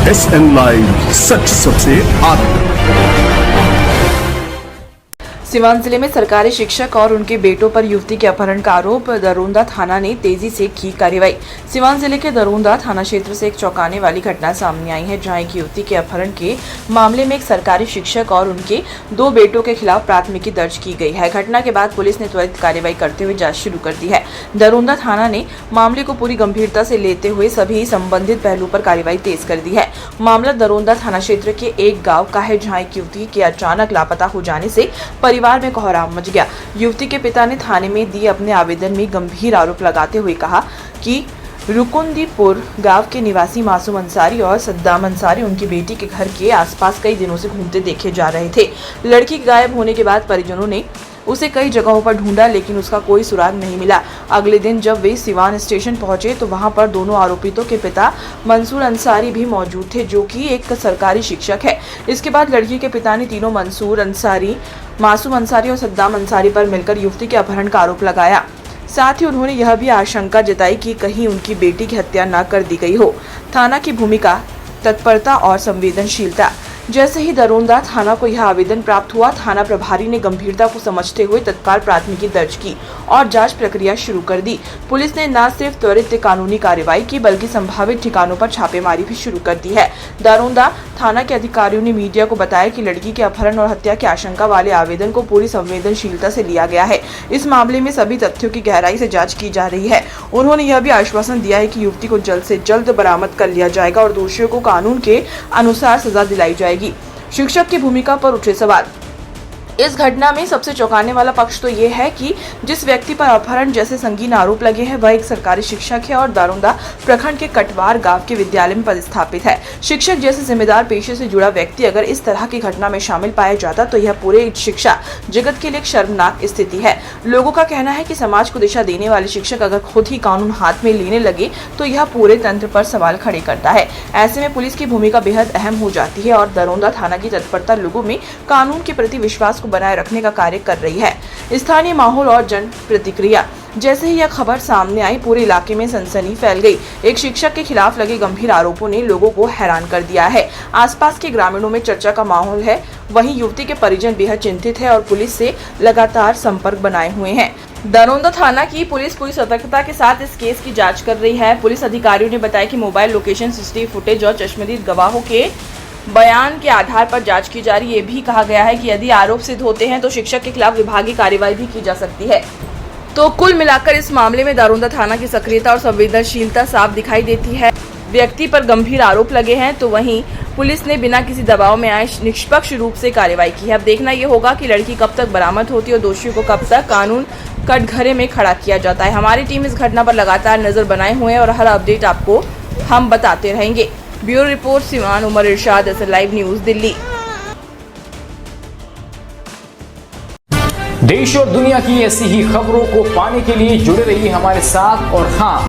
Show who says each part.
Speaker 1: SN live, सच सबसे आगे।
Speaker 2: सिवान जिले में सरकारी शिक्षक और उनके बेटों पर युवती के अपहरण का आरोप। दरोंदा थाना ने तेजी से की कार्रवाई। सिवान जिले के दरोंदा थाना क्षेत्र से एक चौंकाने वाली घटना सामने आई है, जहां एक युवती के अपहरण के मामले में एक सरकारी शिक्षक और उनके 2 बेटों के खिलाफ प्राथमिकी दर्ज की गई है। घटना के बाद पुलिस ने त्वरित कार्रवाई करते हुए जांच शुरू कर दी है। दरोंदा थाना ने मामले को पूरी गंभीरता से लेते हुए सभी संबंधित पहलू पर कार्रवाई तेज कर दी है। मामला दरोंदा थाना क्षेत्र के एक गाँव का है, जहाँ एक युवती के अचानक लापता हो जाने से परिवार में कोहराम मच गया। युवती के पिता ने थाने में दिए अपने आवेदन में गंभीर आरोप लगाते हुए कहा कि रुकुंदीपुर गांव के निवासी मासूम अंसारी और सद्दाम अंसारी उनकी बेटी के घर के आसपास कई दिनों से घूमते देखे जा रहे थे। लड़की गायब होने के बाद परिजनों ने उसे कई जगहों पर ढूंढा, लेकिन उसका कोई सुराग नहीं मिला। अगले दिन जब वे सिवान स्टेशन पहुंचे तो वहां पर दोनों आरोपितों के पिता मंसूर अंसारी भी मौजूद थे, जो कि एक सरकारी शिक्षक है। इसके बाद लड़की के पिता ने तीनों मंसूर अंसारी, मासूम अंसारी और सद्दाम अंसारी पर मिलकर युवती के अपहरण का आरोप लगाया। साथ ही उन्होंने यह भी आशंका जताई कि कहीं उनकी बेटी की हत्या न कर दी गई हो। थाना की भूमिका, तत्परता और संवेदनशीलता। जैसे ही दरोंदा थाना को यह आवेदन प्राप्त हुआ, थाना प्रभारी ने गंभीरता को समझते हुए तत्काल प्राथमिकी दर्ज की और जांच प्रक्रिया शुरू कर दी। पुलिस ने न सिर्फ त्वरित कानूनी कार्रवाई की, बल्कि संभावित ठिकानों पर छापेमारी भी शुरू कर दी है। दरोंदा थाना के अधिकारियों ने मीडिया को बताया कि लड़की के अपहरण और हत्या की आशंका वाले आवेदन को पूरी संवेदनशीलता से लिया गया है। इस मामले में सभी तथ्यों की गहराई से जाँच की जा रही है। उन्होंने यह भी आश्वासन दिया है कि युवती को जल्द से जल्द बरामद कर लिया जाएगा और दोषियों को कानून के अनुसार सजा दिलाई जाएगी। शिक्षक की भूमिका पर उठे सवाल। इस घटना में सबसे चौंकाने वाला पक्ष तो ये है कि जिस व्यक्ति पर अपहरण जैसे संगीन आरोप लगे हैं, वह एक सरकारी शिक्षक है और दरोंदा प्रखंड के कटवार गांव के विद्यालय में पदस्थापित है। शिक्षक जैसे जिम्मेदार पेशे से जुड़ा व्यक्ति अगर इस तरह की घटना में शामिल पाया जाता तो यह पूरे शिक्षा जगत के लिए एक शर्मनाक स्थिति है। लोगों का कहना है कि समाज को दिशा देने वाले शिक्षक अगर खुद ही कानून हाथ में लेने लगे तो यह पूरे तंत्र पर सवाल खड़े करता है। ऐसे में पुलिस की भूमिका बेहद अहम हो जाती है और दरोंदा थाना की तत्परता लोगों में कानून के प्रति विश्वास को बनाए रखने का कार्य कर रही है। स्थानीय माहौल और जन प्रतिक्रिया। जैसे ही यह खबर सामने आई, पूरे इलाके में सनसनी फैल गई। एक शिक्षक के खिलाफ लगे गंभीर आरोपों ने लोगों को हैरान कर दिया है। आसपास के ग्रामीणों में चर्चा का माहौल है। वहीं युवती के परिजन बेहद चिंतित है और पुलिस से लगातार संपर्क बनाए हुए हैं। दरोंदा थाना की पुलिस पूरी सतर्कता के साथ इस केस की जाँच कर रही है। पुलिस अधिकारियों ने बताया कि मोबाइल लोकेशन, सीसीटीवी फुटेज और चश्मदीद गवाहों के बयान के आधार पर जांच की जा रही है। ये भी कहा गया है कि यदि आरोप सिद्ध होते हैं तो शिक्षक के खिलाफ विभागीय कार्रवाई भी की जा सकती है। तो कुल मिलाकर इस मामले में दरोंदा थाना की सक्रियता और संवेदनशीलता साफ दिखाई देती है। व्यक्ति पर गंभीर आरोप लगे हैं तो वहीं पुलिस ने बिना किसी दबाव में आए निष्पक्ष रूप से कार्रवाई की है। अब देखना ये होगा कि लड़की कब तक बरामद होती है और दोषियों को कब तक कानून कटघरे में खड़ा किया जाता है। हमारी टीम इस घटना पर लगातार नजर बनाए हुए है और हर अपडेट आपको हम बताते रहेंगे। ब्यूरो रिपोर्ट, सिवान, उमर इरशाद, SN लाइव न्यूज, दिल्ली।
Speaker 3: देश और दुनिया की ऐसी ही खबरों को पाने के लिए जुड़े रहिए हमारे साथ। और हाँ,